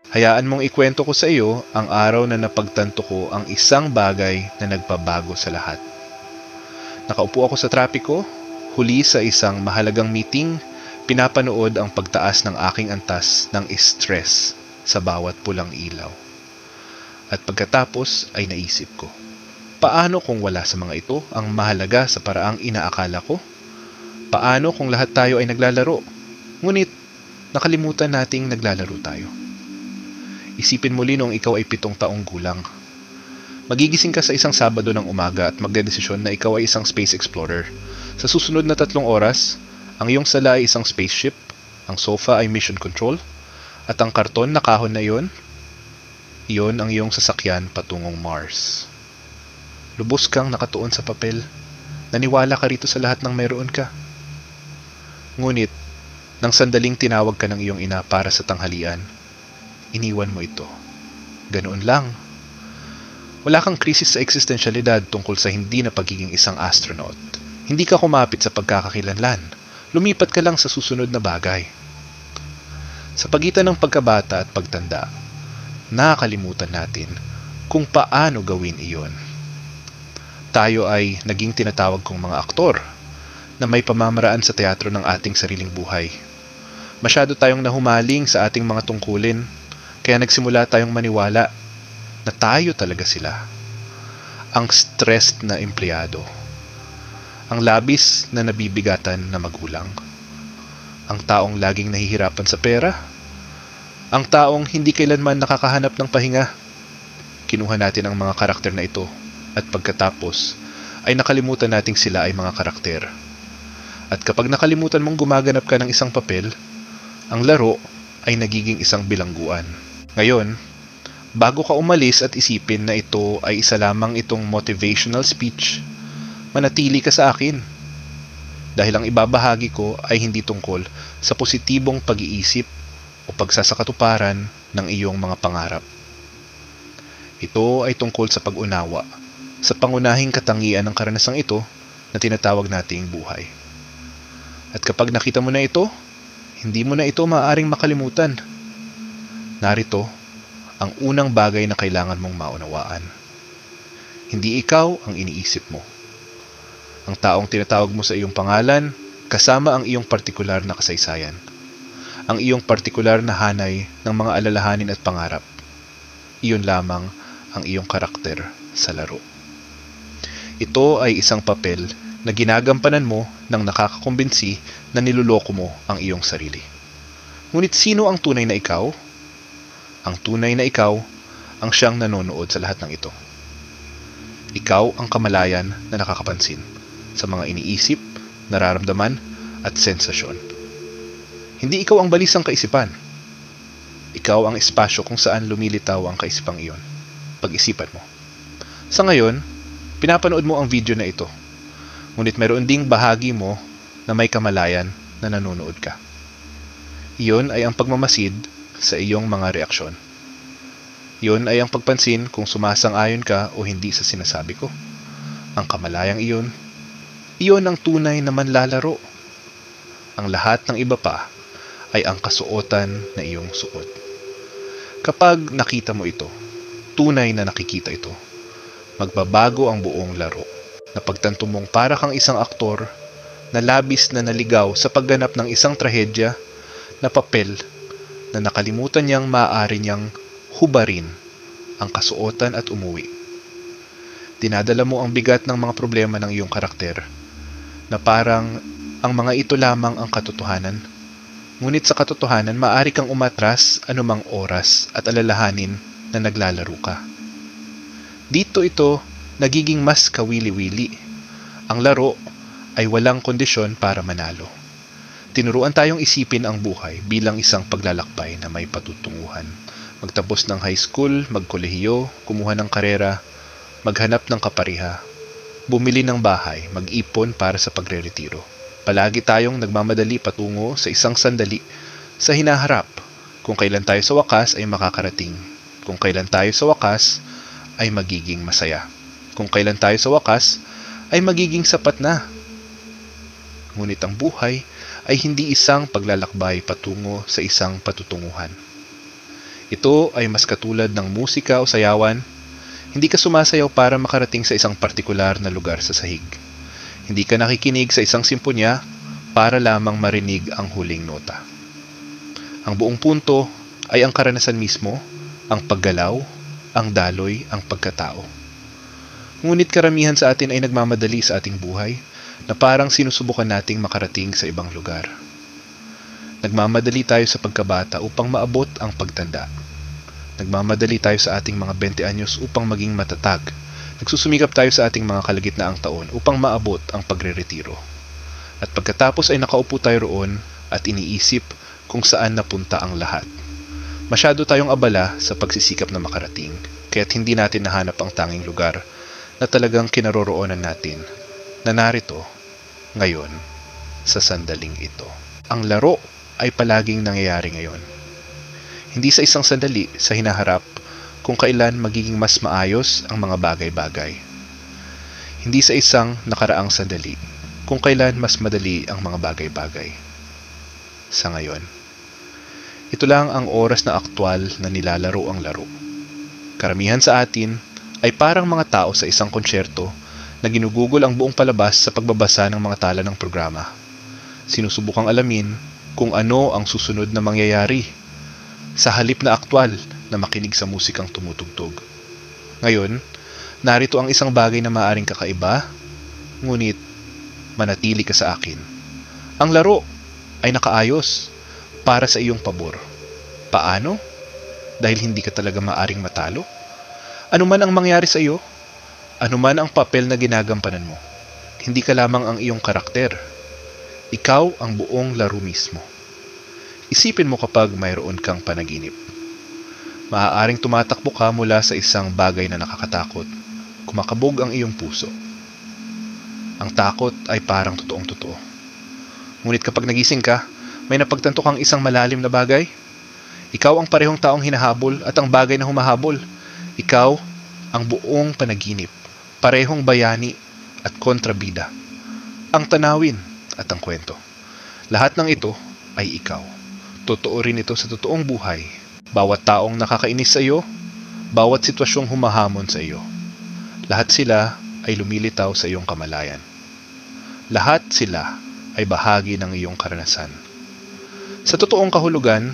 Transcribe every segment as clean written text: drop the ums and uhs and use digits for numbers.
Hayaan mong ikwento ko sa iyo ang araw na napagtanto ko ang isang bagay na nagpabago sa lahat. Nakaupo ako sa trapiko, huli sa isang mahalagang meeting, pinapanood ang pagtaas ng aking antas ng stress sa bawat pulang ilaw. At pagkatapos ay naisip ko, paano kung wala sa mga ito ang mahalaga sa paraang inaakala ko? Paano kung lahat tayo ay naglalaro? Ngunit nakalimutan nating naglalaro tayo. Isipin muli noong ikaw ay 7 taong gulang. Magigising ka sa isang Sabado ng umaga at magdedesisyon na ikaw ay isang space explorer. Sa susunod na 3 oras, ang iyong sala ay isang spaceship, ang sofa ay mission control, at ang karton na kahon na iyon ang iyong sasakyan patungong Mars. Lubos kang nakatuon sa papel. Naniwala ka rito sa lahat ng meron ka. Ngunit, nang sandaling tinawag ka ng iyong ina para sa tanghalian, iniwan mo ito. Ganoon lang. Wala kang krisis sa eksistensyalidad tungkol sa hindi na pagiging isang astronaut. Hindi ka kumapit sa pagkakakilanlan. Lumipat ka lang sa susunod na bagay. Sa pagitan ng pagkabata at pagtanda, nakakalimutan natin kung paano gawin iyon. Tayo ay naging tinatawag kong mga aktor na may pamamaraan sa teatro ng ating sariling buhay. Masyado tayong nahumaling sa ating mga tungkulin, kaya nagsimula tayong maniwala na tayo talaga sila. Ang stressed na empleyado. Ang labis na nabibigatan na magulang. Ang taong laging nahihirapan sa pera. Ang taong hindi kailanman nakakahanap ng pahinga. Kinuha natin ang mga karakter na ito at pagkatapos ay nakalimutan nating sila ay mga karakter. At kapag nakalimutan mong gumaganap ka ng isang papel, ang laro ay nagiging isang bilangguan. Ngayon, bago ka umalis at isipin na ito ay isa lamang itong motivational speech, manatili ka sa akin. Dahil ang ibabahagi ko ay hindi tungkol sa positibong pag-iisip o pagsasakatuparan ng iyong mga pangarap. Ito ay tungkol sa pag-unawa, sa pangunahing katangian ng karanasang ito na tinatawag nating buhay. At kapag nakita mo na ito, hindi mo na ito maaaring makalimutan. Narito ang unang bagay na kailangan mong maunawaan. Hindi ikaw ang iniisip mo. Ang taong tinatawag mo sa iyong pangalan, kasama ang iyong partikular na kasaysayan. Ang iyong partikular na hanay ng mga alalahanin at pangarap. Iyon lamang ang iyong karakter sa laro. Ito ay isang papel na ginagampanan mo nang nakakakumbinsi na niluloko mo ang iyong sarili. Ngunit sino ang tunay na ikaw? Ang tunay na ikaw ang siyang nanonood sa lahat ng ito. Ikaw ang kamalayan na nakakapansin sa mga iniisip, nararamdaman at sensasyon. Hindi ikaw ang balisang kaisipan. Ikaw ang espasyo kung saan lumilitaw ang kaisipang iyon. Pag-isipan mo. Sa ngayon, pinapanood mo ang video na ito. Ngunit meron ding bahagi mo na may kamalayan na nanonood ka. Iyon ay ang pagmamasid sa iyong mga reaksyon. Iyon ay ang pagpansin kung sumasang-ayon ka o hindi sa sinasabi ko. Ang kamalayang iyon ang tunay na manlalaro. Ang lahat ng iba pa ay ang kasuotan na iyong suot. Kapag nakita mo ito, tunay na nakikita ito, magbabago ang buong laro. Napagtanto mong para kang isang aktor na labis na naligaw sa pagganap ng isang trahedya na papel na nakalimutan niyang maaari niyang hubarin ang kasuotan at umuwi. Dinadala mo ang bigat ng mga problema ng iyong karakter na parang ang mga ito lamang ang katotohanan. Ngunit sa katotohanan, maaari kang umatras anumang oras at alalahanin na naglalaro ka. Dito ito nagiging mas kawili-wili. Ang laro ay walang kondisyon para manalo. Tinuruan tayong isipin ang buhay bilang isang paglalakbay na may patutunguhan. Magtapos ng high school, magkolehiyo, kumuha ng karera, maghanap ng kapariha, bumili ng bahay, mag-ipon para sa pagre-retiro. Palagi tayong nagmamadali patungo sa isang sandali sa hinaharap, kung kailan tayo sa wakas ay makakarating. Kung kailan tayo sa wakas ay magiging masaya. Kung kailan tayo sa wakas ay magiging sapat na. Ngunit ang buhay ay hindi isang paglalakbay patungo sa isang patutunguhan. Ito ay mas katulad ng musika o sayawan. Hindi ka sumasayaw para makarating sa isang partikular na lugar sa sahig. Hindi ka nakikinig sa isang simponya para lamang marinig ang huling nota. Ang buong punto ay ang karanasan mismo, ang paggalaw, ang daloy, ang pagkatao. Ngunit karamihan sa atin ay nagmamadali sa ating buhay na parang sinusubukan nating makarating sa ibang lugar. Nagmamadali tayo sa pagkabata upang maabot ang pagtanda. Nagmamadali tayo sa ating mga 20 anyos upang maging matatag. Nagsusumikap tayo sa ating mga kalagitnaang taon upang maabot ang pagreretiro. At pagkatapos ay nakaupo tayo roon at iniisip kung saan napunta ang lahat. Masyado tayong abala sa pagsisikap na makarating, kaya't hindi natin nahanap ang tanging lugar na talagang kinaroroonan natin, na narito, ngayon, sa sandaling ito. Ang laro ay palaging nangyayari ngayon. Hindi sa isang sandali sa hinaharap kung kailan magiging mas maayos ang mga bagay-bagay. Hindi sa isang nakaraang sandali kung kailan mas madali ang mga bagay-bagay. Sa ngayon. Ito lang ang oras na aktwal na nilalaro ang laro. Karamihan sa atin ay parang mga tao sa isang konsyerto na ginugugol ang buong palabas sa pagbabasa ng mga tala ng programa. Sinusubukang alamin kung ano ang susunod na mangyayari sa halip na aktwal na makinig sa musikang tumutugtog. Ngayon, narito ang isang bagay na maaaring kakaiba, ngunit manatili ka sa akin. Ang laro ay nakaayos para sa iyong pabor. Paano? Dahil hindi ka talaga maaaring matalo? Ano man ang mangyari sa iyo, ano man ang papel na ginagampanan mo, hindi ka lamang ang iyong karakter. Ikaw ang buong laro mismo. Isipin mo kapag mayroon kang panaginip. Maaaring tumatakbo ka mula sa isang bagay na nakakatakot. Kumakabog ang iyong puso. Ang takot ay parang totoong-totoo. Ngunit kapag nagising ka, may napagtanto kang isang malalim na bagay. Ikaw ang parehong taong hinahabol at ang bagay na humahabol. Ikaw ang buong panaginip, parehong bayani at kontrabida. Ang tanawin at ang kwento. Lahat ng ito ay ikaw. Totoo rin ito sa totoong buhay. Bawat taong nakakainis sa iyo, bawat sitwasyong humahamon sa iyo. Lahat sila ay lumilitaw sa iyong kamalayan. Lahat sila ay bahagi ng iyong karanasan. Sa totoong kahulugan,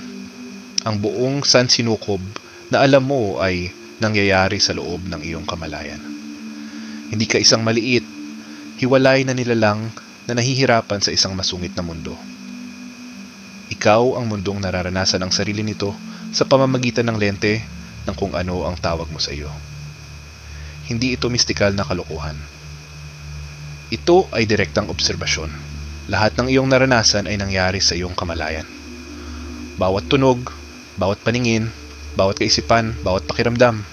ang buong sansinukob na alam mo ay nangyayari sa loob ng iyong kamalayan. Hindi ka isang maliit, hiwalay na nilalang na nahihirapan sa isang masungit na mundo. Ikaw ang mundong nararanasan ang sarili nito sa pamamagitan ng lente ng kung ano ang tawag mo sa iyo. Hindi ito mistikal na kalokohan. Ito ay direktang obserbasyon. Lahat ng iyong naranasan ay nangyari sa iyong kamalayan. Bawat tunog, bawat paningin, bawat kaisipan, bawat pakiramdam.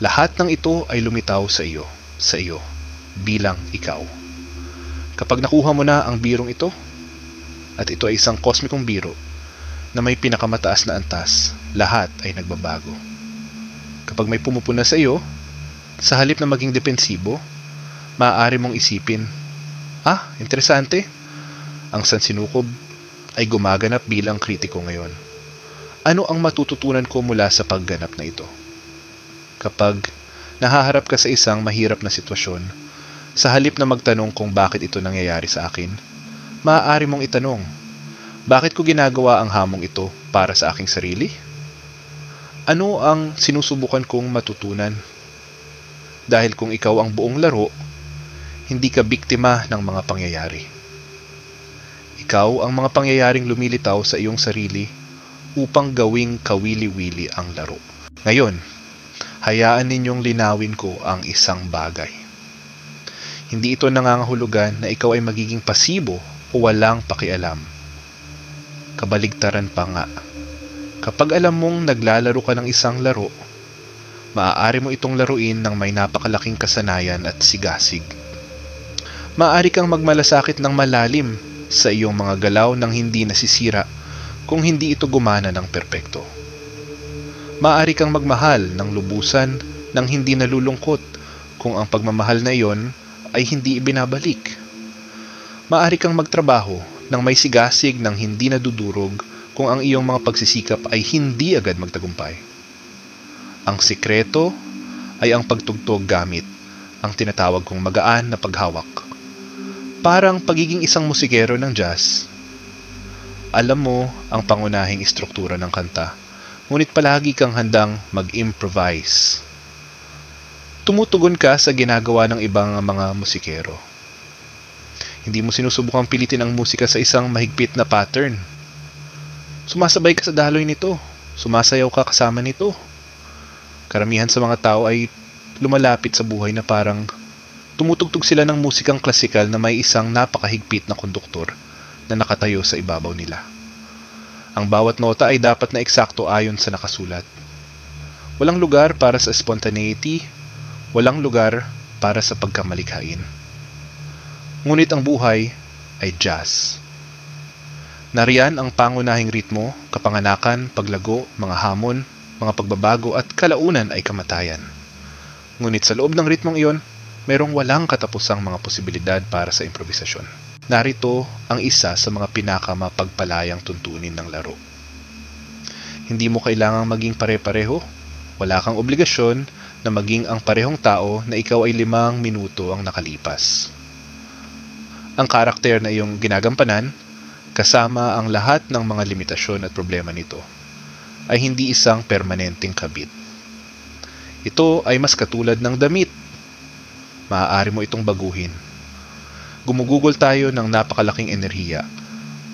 Lahat ng ito ay lumitaw sa iyo, bilang ikaw. Kapag nakuha mo na ang birong ito, at ito ay isang kosmikong biro na may pinakamataas na antas, lahat ay nagbabago. Kapag may pumupuna sa iyo, sa halip na maging depensibo, maaari mong isipin, interesante. Ang sansinukob ay gumaganap bilang kritiko ngayon. Ano ang matututunan ko mula sa pagganap na ito? Kapag nahaharap ka sa isang mahirap na sitwasyon, sa halip na magtanong kung bakit ito nangyayari sa akin, maaari mong itanong, bakit ko ginagawa ang hamong ito para sa aking sarili? Ano ang sinusubukan kong matutunan? Dahil kung ikaw ang buong laro, hindi ka biktima ng mga pangyayari. Ikaw ang mga pangyayaring lumilitaw sa iyong sarili upang gawing kawili-wili ang laro. Ngayon, hayaan ninyong linawin ko ang isang bagay. Hindi ito nangangahulugan na ikaw ay magiging pasibo o walang pakialam. Kabaligtaran pa nga. Kapag alam mong naglalaro ka ng isang laro, maaari mo itong laruin ng may napakalaking kasanayan at sigasig. Maaari kang magmalasakit ng malalim sa iyong mga galaw nang hindi nasisira kung hindi ito gumana ng perpekto. Maaari kang magmahal ng lubusan nang hindi nalulungkot kung ang pagmamahal na iyon ay hindi ibinabalik. Maaari kang magtrabaho nang may sigasig nang hindi nadudurog kung ang iyong mga pagsisikap ay hindi agad magtagumpay. Ang sikreto ay ang pagtugtog gamit ang tinatawag kong magaan na paghawak. Parang pagiging isang musikero ng jazz. Alam mo ang pangunahing istruktura ng kanta, ngunit palagi kang handang mag-improvise. Tumutugon ka sa ginagawa ng ibang mga musikero. Hindi mo sinusubukang pilitin ang musika sa isang mahigpit na pattern. Sumasabay ka sa daloy nito. Sumasayaw ka kasama nito. Karamihan sa mga tao ay lumalapit sa buhay na parang tumutugtog sila ng musikang klasikal na may isang napakahigpit na konduktor na nakatayo sa ibabaw nila. Ang bawat nota ay dapat na eksakto ayon sa nakasulat. Walang lugar para sa spontaneity, walang lugar para sa pagkamalikhain. Ngunit ang buhay ay jazz. Nariyan ang pangunahing ritmo, kapanganakan, paglago, mga hamon, mga pagbabago at kalaunan ay kamatayan. Ngunit sa loob ng ritmong iyon, mayroong walang katapusang mga posibilidad para sa improvisasyon. Narito ang isa sa mga pinakamapagpalayang tuntunin ng laro. Hindi mo kailangang maging pare-pareho. Wala kang obligasyon na maging ang parehong tao na ikaw ay 5 minuto ang nakalipas. Ang karakter na iyong ginagampanan, kasama ang lahat ng mga limitasyon at problema nito, ay hindi isang permanenteng kabit. Ito ay mas katulad ng damit. Maaari mo itong baguhin. Gumugugol tayo ng napakalaking enerhiya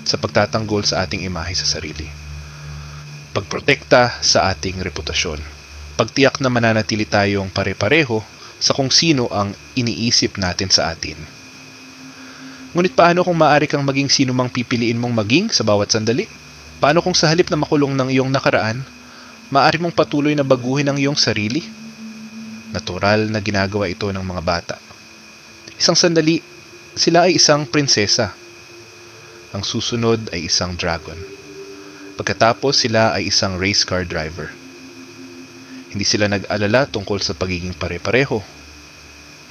sa pagtatanggol sa ating imahe sa sarili. Pagprotekta sa ating reputasyon. Pagtiyak na mananatili tayong pare-pareho sa kung sino ang iniisip natin sa atin. Ngunit paano kung maaari kang maging sino mang pipiliin mong maging sa bawat sandali? Paano kung sa halip na makulong ng iyong nakaraan, maaari mong patuloy na baguhin ang iyong sarili? Natural na ginagawa ito ng mga bata. Isang sandali, sila ay isang prinsesa. Ang susunod ay isang dragon. Pagkatapos sila ay isang race car driver. Hindi sila nag-alala tungkol sa pagiging pare-pareho.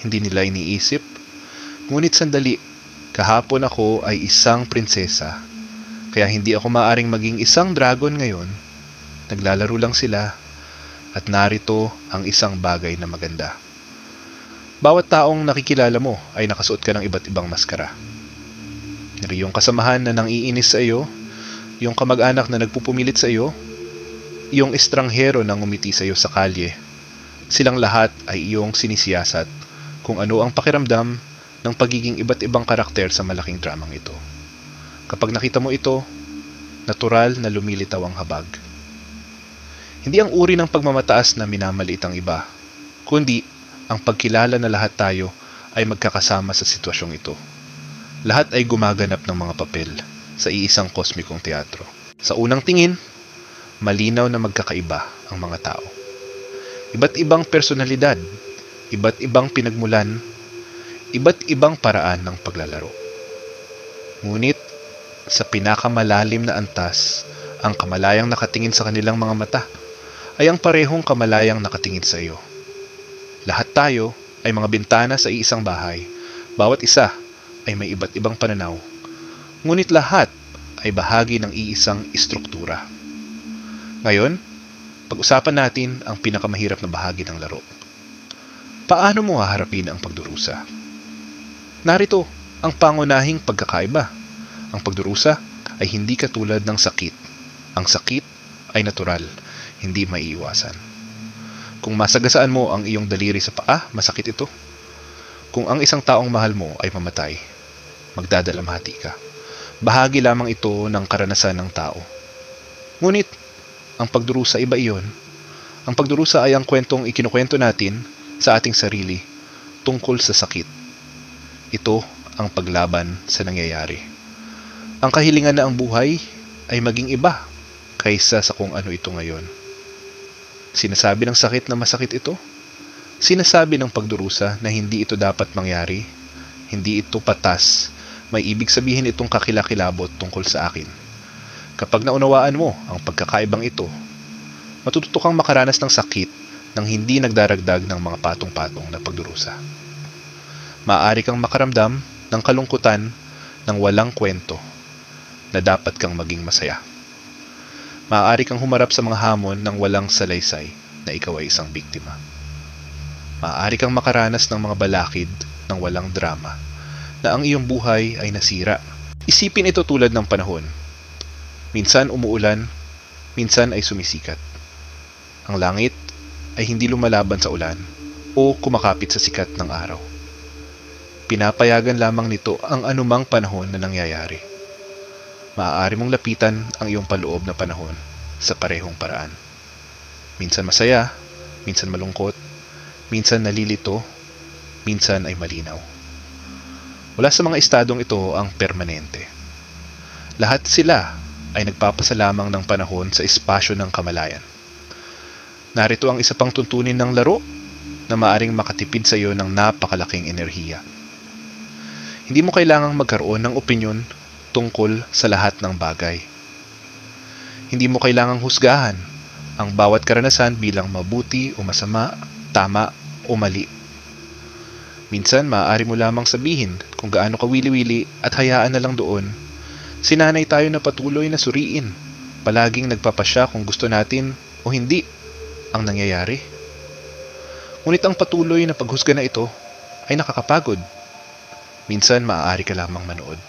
Hindi nila iniisip. Ngunit sandali, kahapon ako ay isang prinsesa. Kaya hindi ako maaring maging isang dragon ngayon. Naglalaro lang sila. At narito ang isang bagay na maganda. Bawat taong nakikilala mo ay nakasuot ka ng iba't ibang maskara. Yung kasamahan na nangiinis sa iyo, yung kamag-anak na nagpupumilit sa iyo, yung estranghero na ngumiti sa iyo sa kalye, silang lahat ay iyong sinisiyasat kung ano ang pakiramdam ng pagiging iba't ibang karakter sa malaking dramang ito. Kapag nakita mo ito, natural na lumilitaw ang habag. Hindi ang uri ng pagmamataas na minamaliit ang iba, kundi ang pagkilala na lahat tayo ay magkakasama sa sitwasyong ito. Lahat ay gumaganap ng mga papel sa iisang kosmikong teatro. Sa unang tingin, malinaw na magkakaiba ang mga tao. Iba't ibang personalidad, iba't ibang pinagmulan, iba't ibang paraan ng paglalaro. Ngunit, sa pinakamalalim na antas, ang kamalayang nakatingin sa kanilang mga mata ay ang parehong kamalayang nakatingin sa iyo. Lahat tayo ay mga bintana sa iisang bahay. Bawat isa ay may iba't ibang pananaw. Ngunit lahat ay bahagi ng iisang istruktura. Ngayon, pag-usapan natin ang pinakamahirap na bahagi ng laro. Paano mo haharapin ang pagdurusa? Narito ang pangunahing pagkakaiba. Ang pagdurusa ay hindi katulad ng sakit. Ang sakit ay natural, hindi maiiwasan. Kung masagasaan mo ang iyong daliri sa paa, masakit ito. Kung ang isang taong mahal mo ay mamatay, magdadalamhati ka. Bahagi lamang ito ng karanasan ng tao. Ngunit, ang pagdurusa iba iyon. Ang pagdurusa ay ang kwentong ikinukwento natin sa ating sarili tungkol sa sakit. Ito ang paglaban sa nangyayari. Ang kahilingan na ang buhay ay maging iba kaysa sa kung ano ito ngayon. Sinasabi ng sakit na masakit ito. Sinasabi ng pagdurusa na hindi ito dapat mangyari. Hindi ito patas. May ibig sabihin itong kakilakilabot tungkol sa akin. Kapag naunawaan mo ang pagkakaibang ito, matututo kang makaranas ng sakit nang hindi nagdaragdag ng mga patong-patong na pagdurusa. Maaari kang makaramdam ng kalungkutan ng walang kwento na dapat kang maging masaya. Maaari kang humarap sa mga hamon ng walang salaysay na ikaw ay isang biktima. Maaari kang makaranas ng mga balakid ng walang drama na ang iyong buhay ay nasira. Isipin ito tulad ng panahon. Minsan umuulan, minsan ay sumisikat. Ang langit ay hindi lumalaban sa ulan o kumakapit sa sikat ng araw. Pinapayagan lamang nito ang anumang panahon na nangyayari. Maaari mong lapitan ang iyong paloob na panahon sa parehong paraan. Minsan masaya, minsan malungkot, minsan nalilito, minsan ay malinaw. Wala sa mga estadong ito ang permanente. Lahat sila ay nagpapasalamang ng panahon sa espasyo ng kamalayan. Narito ang isa pang tuntunin ng laro na maaring makatipid sa iyo ng napakalaking enerhiya. Hindi mo kailangang magkaroon ng opinyon tungkol sa lahat ng bagay. Hindi mo kailangang husgahan ang bawat karanasan bilang mabuti o masama, tama o mali. Minsan, maaari mo lamang sabihin kung gaano ka wili-wili at hayaan na lang doon. Sinanay tayo na patuloy na suriin, palaging nagpapasya kung gusto natin o hindi ang nangyayari. Ngunit ang patuloy na paghusga na ito ay nakakapagod. Minsan, maaari ka lamang manood.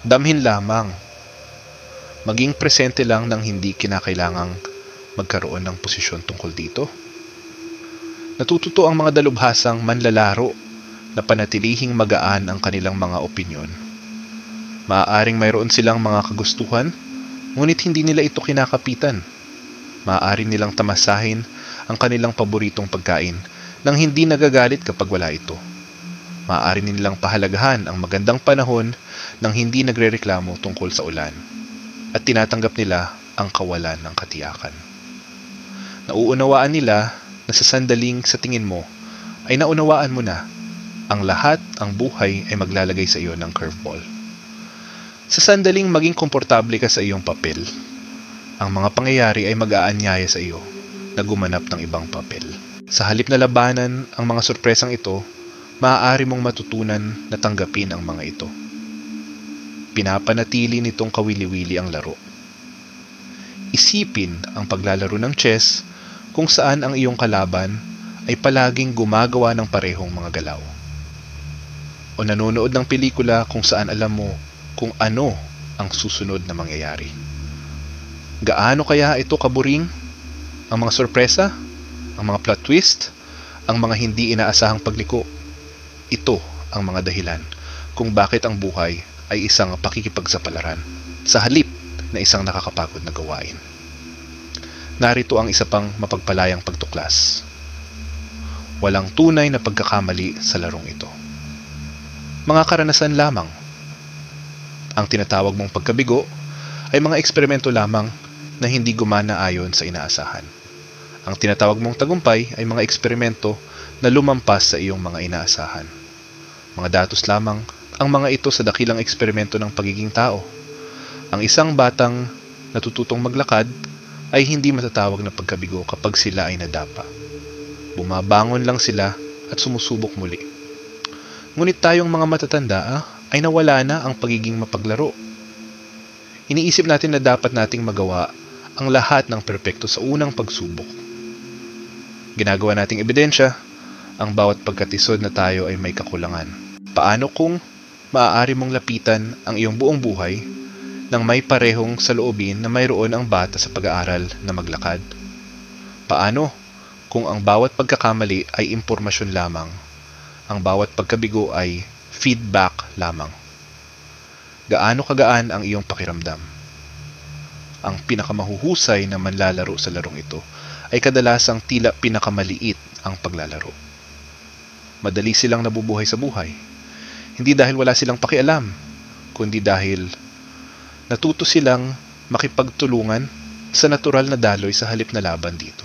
Damhin lamang. Maging presente lang nang hindi kinakailangang magkaroon ng posisyon tungkol dito. Natututo ang mga dalubhasang manlalaro na panatilihing magaan ang kanilang mga opinyon. Maaaring mayroon silang mga kagustuhan, ngunit hindi nila ito kinakapitan. Maaari nilang tamasahin ang kanilang paboritong pagkain nang hindi nagagalit kapag wala ito. Maaari nilang pahalagahan ang magandang panahon nang hindi nagrereklamo tungkol sa ulan at tinatanggap nila ang kawalan ng katiyakan. Nauunawaan nila na sa sandaling sa tingin mo ay naunawaan mo na ang lahat ang buhay ay maglalagay sa iyo ng curveball. Sa sandaling maging komportable ka sa iyong papel, ang mga pangyayari ay mag-aanyaya sa iyo na gumanap ng ibang papel. Sa halip na labanan ang mga sorpresang ito, maaari mong matutunan na tanggapin ang mga ito. Pinapanatili nitong kawili-wili ang laro. Isipin ang paglalaro ng chess kung saan ang iyong kalaban ay palaging gumagawa ng parehong mga galaw. O nanonood ng pelikula kung saan alam mo kung ano ang susunod na mangyayari. Gaano kaya ito kaburing? Ang mga sorpresa? Ang mga plot twist? Ang mga hindi inaasahang pagliko? Ito ang mga dahilan kung bakit ang buhay ay isang pakikipagsapalaran sa halip na isang nakakapagod na gawain. Narito ang isa pang mapagpalayang pagtuklas. Walang tunay na pagkakamali sa larong ito. Mga karanasan lamang. Ang tinatawag mong pagkabigo ay mga eksperimento lamang na hindi gumana ayon sa inaasahan. Ang tinatawag mong tagumpay ay mga eksperimento na lumampas sa iyong mga inaasahan. Mga datos lamang ang mga ito sa dakilang eksperimento ng pagiging tao. Ang isang batang natututong maglakad ay hindi matatawag na pagkabigo kapag sila ay nadapa. Bumabangon lang sila at sumusubok muli. Ngunit tayong mga matatanda ay nawala na ang pagiging mapaglaro. Iniisip natin na dapat nating magawa ang lahat ng perpekto sa unang pagsubok. Ginagawa nating ebidensya ang bawat pagkatisod na tayo ay may kakulangan. Paano kung maaari mong lapitan ang iyong buong buhay nang may parehong saloobin na mayroon ang bata sa pag-aaral na maglakad? Paano kung ang bawat pagkakamali ay impormasyon lamang, ang bawat pagkabigo ay feedback lamang? Gaano kagaan ang iyong pakiramdam? Ang pinakamahuhusay na manlalaro sa larong ito ay kadalasang tila pinakamaliit ang paglalaro. Madali silang nabubuhay sa buhay. Hindi dahil wala silang pakialam, kundi dahil natuto silang makipagtulungan sa natural na daloy sa halip na laban dito.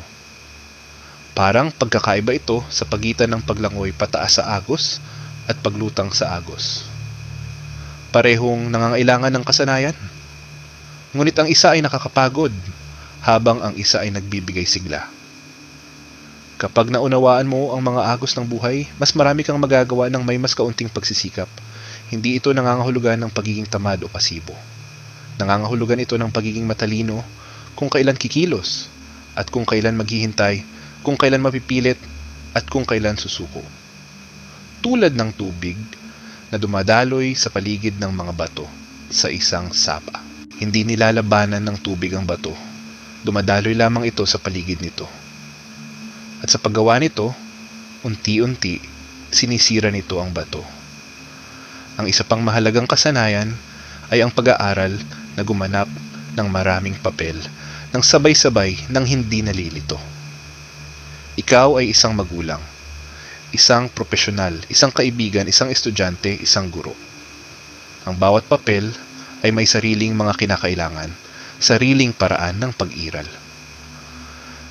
Parang pagkakaiba ito sa pagitan ng paglangoy pataas sa agos at paglutang sa agos. Parehong nangangailangan ng kasanayan. Ngunit ang isa ay nakakapagod, habang ang isa ay nagbibigay sigla. Kapag naunawaan mo ang mga agos ng buhay, mas marami kang magagawa ng may mas kaunting pagsisikap. Hindi ito nangangahulugan ng pagiging tamad o pasibo. Nangangahulugan ito ng pagiging matalino kung kailan kikilos, at kung kailan maghihintay, kung kailan mapipilit, at kung kailan susuko. Tulad ng tubig na dumadaloy sa paligid ng mga bato sa isang sapa. Hindi nilalabanan ng tubig ang bato. Dumadaloy lamang ito sa paligid nito. At sa paggawa nito, unti-unti, sinisira nito ang bato. Ang isa pang mahalagang kasanayan ay ang pag-aaral na gumanap ng maraming papel ng sabay-sabay nang hindi nalilito. Ikaw ay isang magulang, isang profesional, isang kaibigan, isang estudyante, isang guro. Ang bawat papel ay may sariling mga kinakailangan, sariling paraan ng pag-iral.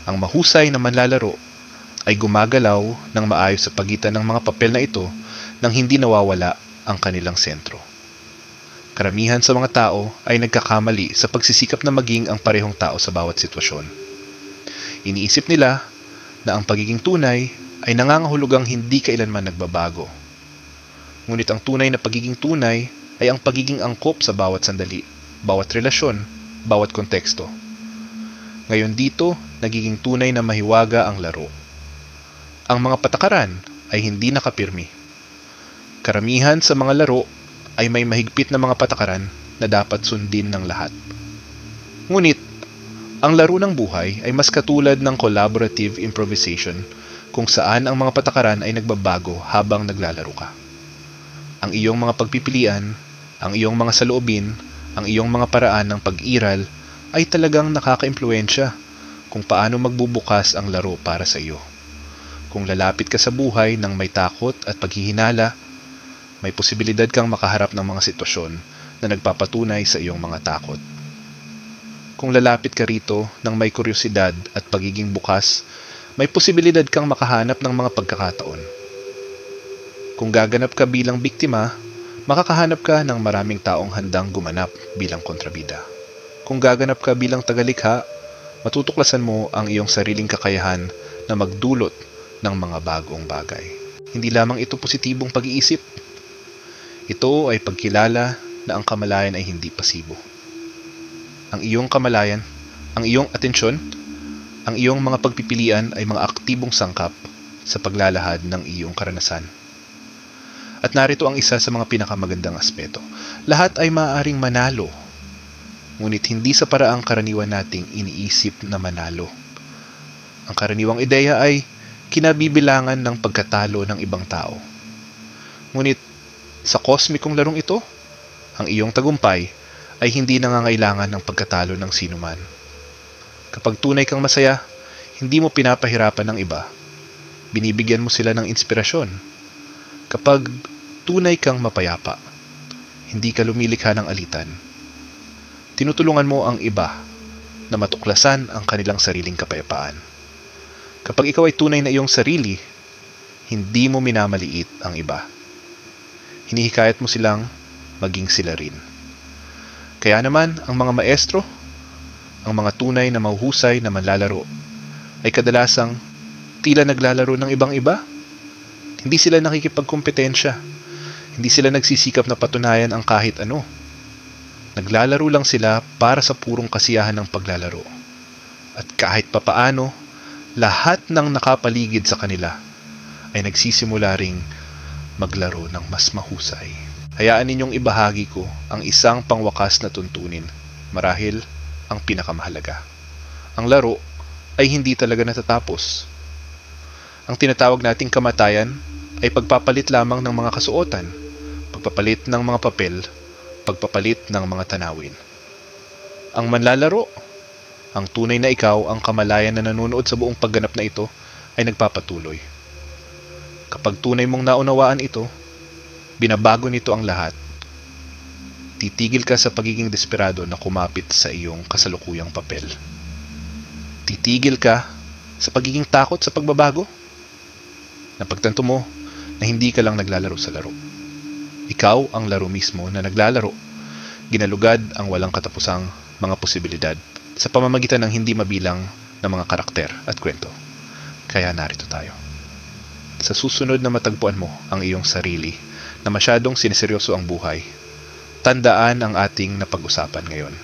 Ang mahusay na manlalaro ay gumagalaw ng maayos sa pagitan ng mga papel na ito nang hindi nawawala ang kanilang sentro. Karamihan sa mga tao ay nagkakamali sa pagsisikap na maging ang parehong tao sa bawat sitwasyon. Iniisip nila na ang pagiging tunay ay nangangahulugang hindi kailanman nagbabago. Ngunit ang tunay na pagiging tunay ay ang pagiging angkop sa bawat sandali, bawat relasyon, bawat konteksto. Ngayon dito, nagiging tunay na mahiwaga ang laro. Ang mga patakaran ay hindi nakapirmi. Karamihan sa mga laro ay may mahigpit na mga patakaran na dapat sundin ng lahat. Ngunit, ang laro ng buhay ay mas katulad ng collaborative improvisation kung saan ang mga patakaran ay nagbabago habang naglalaro ka. Ang iyong mga pagpipilian, ang iyong mga saloobin, ang iyong mga paraan ng pag-iral ay talagang nakaka-impluwensya kung paano magbubukas ang laro para sa iyo. Kung lalapit ka sa buhay ng may takot at paghihinala, may posibilidad kang makaharap ng mga sitwasyon na nagpapatunay sa iyong mga takot. Kung lalapit ka rito ng may kuryosidad at pagiging bukas, may posibilidad kang makahanap ng mga pagkakataon. Kung gaganap ka bilang biktima, makakahanap ka ng maraming taong handang gumanap bilang kontrabida. Kung gaganap ka bilang tagalikha, matutuklasan mo ang iyong sariling kakayahan na magdulot ng mga bagong bagay. Hindi lamang ito positibong pag-iisip. Ito ay pagkilala na ang kamalayan ay hindi pasibo. Ang iyong kamalayan, ang iyong atensyon, ang iyong mga pagpipilian ay mga aktibong sangkap sa paglalahad ng iyong karanasan. At narito ang isa sa mga pinakamagandang aspeto. Lahat ay maaaring manalo, ngunit hindi sa paraang karaniwan nating iniisip na manalo. Ang karaniwang ideya ay kinabibilangan ng pagkatalo ng ibang tao. Ngunit sa kosmikong larong ito, ang iyong tagumpay ay hindi nangangailangan ng pagkatalo ng sinuman. Kapag tunay kang masaya, hindi mo pinapahirapan ng iba. Binibigyan mo sila ng inspirasyon. Kapag tunay kang mapayapa, hindi ka lumilikha ng alitan. Tinutulungan mo ang iba na matuklasan ang kanilang sariling kapayapaan. Kapag ikaw ay tunay na iyong sarili, hindi mo minamaliit ang iba. Hinihikayat mo silang maging sila rin. Kaya naman, ang mga maestro, ang mga tunay na mahuhusay na manlalaro, ay kadalasang tila naglalaro ng ibang iba. Hindi sila nakikipagkompetensya. Hindi sila nagsisikap na patunayan ang kahit ano. Naglalaro lang sila para sa purong kasiyahan ng paglalaro. At kahit papaano, lahat ng nakapaligid sa kanila ay nagsisimula ring maglaro ng mas mahusay. Hayaan ninyong ibahagi ko ang isang pangwakas na tuntunin, marahil ang pinakamahalaga. Ang laro ay hindi talaga natatapos. Ang tinatawag nating kamatayan ay pagpapalit lamang ng mga kasuotan, pagpapalit ng mga papel, pagpapalit ng mga tanawin. Ang manlalaro, ang tunay na ikaw, ang kamalayan na nanonood sa buong pagganap na ito, ay nagpapatuloy. Kapag tunay mong naunawaan ito, binabago nito ang lahat. Titigil ka sa pagiging desperado na kumapit sa iyong kasalukuyang papel. Titigil ka sa pagiging takot sa pagbabago. Napagtanto mo na hindi ka lang naglalaro sa laro. Ikaw ang laro mismo na naglalaro. Ginalugad ang walang katapusang mga posibilidad sa pamamagitan ng hindi mabilang na mga karakter at kwento. Kaya narito tayo. Sa susunod na matagpuan mo ang iyong sarili na masyadong sineseryoso ang buhay, tandaan ang ating napag-usapan ngayon.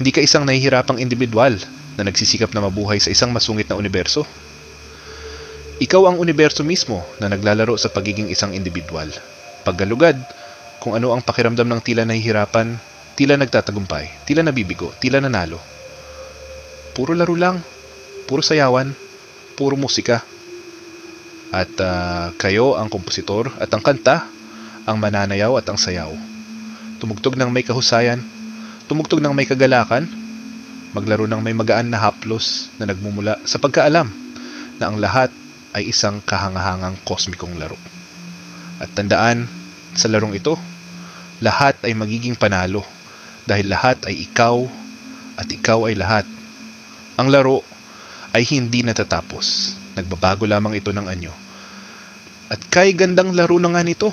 Hindi ka isang nahihirapang individual na nagsisikap na mabuhay sa isang masungit na universo. Ikaw ang universo mismo na naglalaro sa pagiging isang individual. Paggalugad, kung ano ang pakiramdam ng tila nahihirapan, tila nagtatagumpay, tila nabibigo, tila nanalo. Puro laro lang, puro sayawan, puro musika. At kayo ang kompositor at ang kanta, ang mananayaw at ang sayaw. Tumugtog ng may kahusayan, tumugtog ng may kagalakan, maglaro ng may magaan na haplos na nagmumula sa pagkaalam na ang lahat ay isang kahangahangang kosmikong laro. At tandaan, sa larong ito, lahat ay magiging panalo dahil lahat ay ikaw at ikaw ay lahat. Ang laro ay hindi natatapos. Nagbabago lamang ito ng anyo. At kay gandang laro na nga nito.